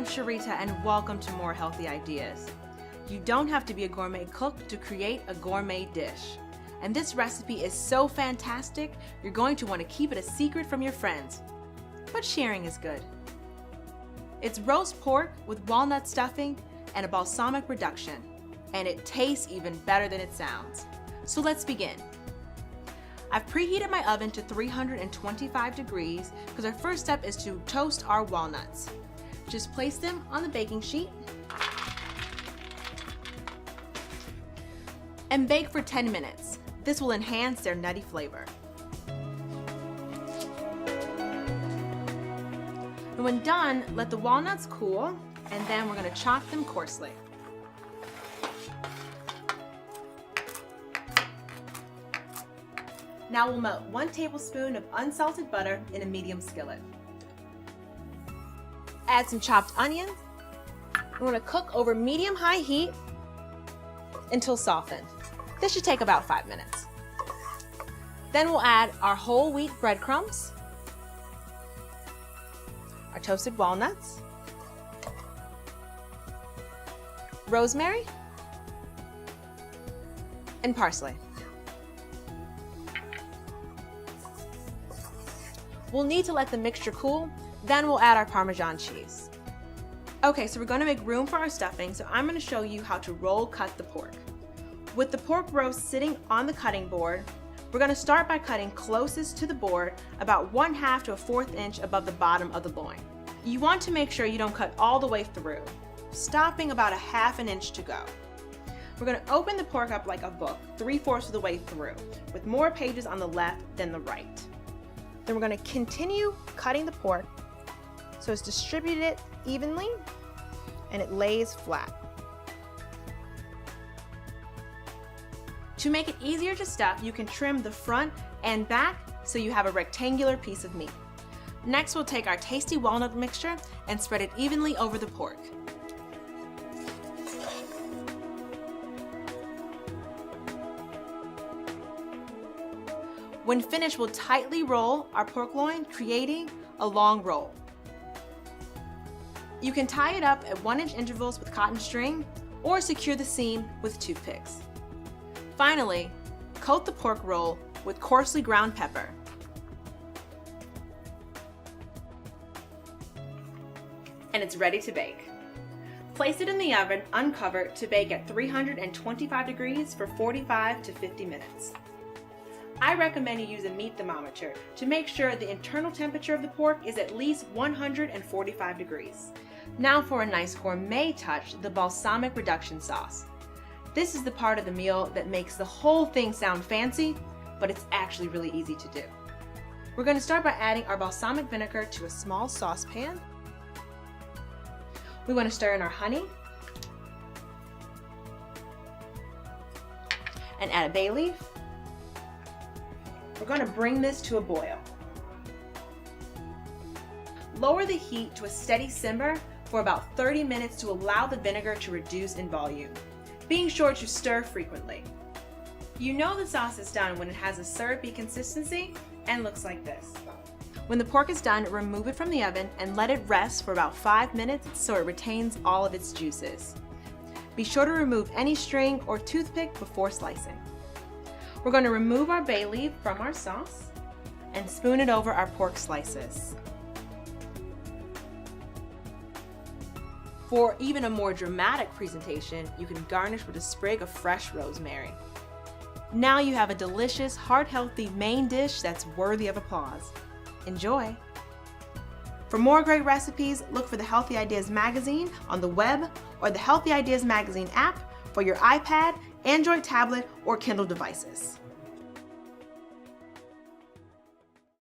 I'm Sharita and welcome to More Healthy Ideas. You don't have to be a gourmet cook to create a gourmet dish. And this recipe is so fantastic, you're going to want to keep it a secret from your friends. But sharing is good. It's roast pork with walnut stuffing and a balsamic reduction. And it tastes even better than it sounds. So let's begin. I've preheated my oven to 325 degrees because our first step is to toast our walnuts. Just place them on the baking sheet and bake for 10 minutes. This will enhance their nutty flavor. And when done, let the walnuts cool, and then we're going to chop them coarsely. Now we'll melt 1 tablespoon of unsalted butter in a medium skillet. Add some chopped onions. We're going to cook over medium-high heat until softened. This should take about 5 minutes. Then we'll add our whole wheat breadcrumbs, our toasted walnuts, rosemary, and parsley. We'll need to let the mixture cool, then we'll add our Parmesan cheese. Okay, so we're going to make room for our stuffing, so I'm going to show you how to roll cut the pork. With the pork roast sitting on the cutting board, we're going to start by cutting closest to the board, about 1/2 to 1/4 inch above the bottom of the loin. You want to make sure you don't cut all the way through, stopping about 1/2 inch to go. We're going to open the pork up like a book, 3/4 of the way through, with more pages on the left than the right. Then we're going to continue cutting the pork so it's distributed evenly and it lays flat. To make it easier to stuff, you can trim the front and back so you have a rectangular piece of meat. Next, we'll take our tasty walnut mixture and spread it evenly over the pork. When finished, we'll tightly roll our pork loin, creating a long roll. You can tie it up at 1-inch intervals with cotton string or secure the seam with toothpicks. Finally, coat the pork roll with coarsely ground pepper. And it's ready to bake. Place it in the oven uncovered to bake at 325 degrees for 45 to 50 minutes. I recommend you use a meat thermometer to make sure the internal temperature of the pork is at least 145 degrees. Now for a nice gourmet touch, the balsamic reduction sauce. This is the part of the meal that makes the whole thing sound fancy, but it's actually really easy to do. We're going to start by adding our balsamic vinegar to a small saucepan. We want to stir in our honey and add a bay leaf. We're going to bring this to a boil. Lower the heat to a steady simmer for about 30 minutes to allow the vinegar to reduce in volume, being sure to stir frequently. You know the sauce is done when it has a syrupy consistency and looks like this. When the pork is done, remove it from the oven and let it rest for about 5 minutes so it retains all of its juices. Be sure to remove any string or toothpick before slicing. We're going to remove our bay leaf from our sauce and spoon it over our pork slices. For even a more dramatic presentation, you can garnish with a sprig of fresh rosemary. Now you have a delicious, heart-healthy main dish that's worthy of applause. Enjoy! For more great recipes, look for the Healthy Ideas magazine on the web or the Healthy Ideas magazine app for your iPad, Android tablet, or Kindle devices.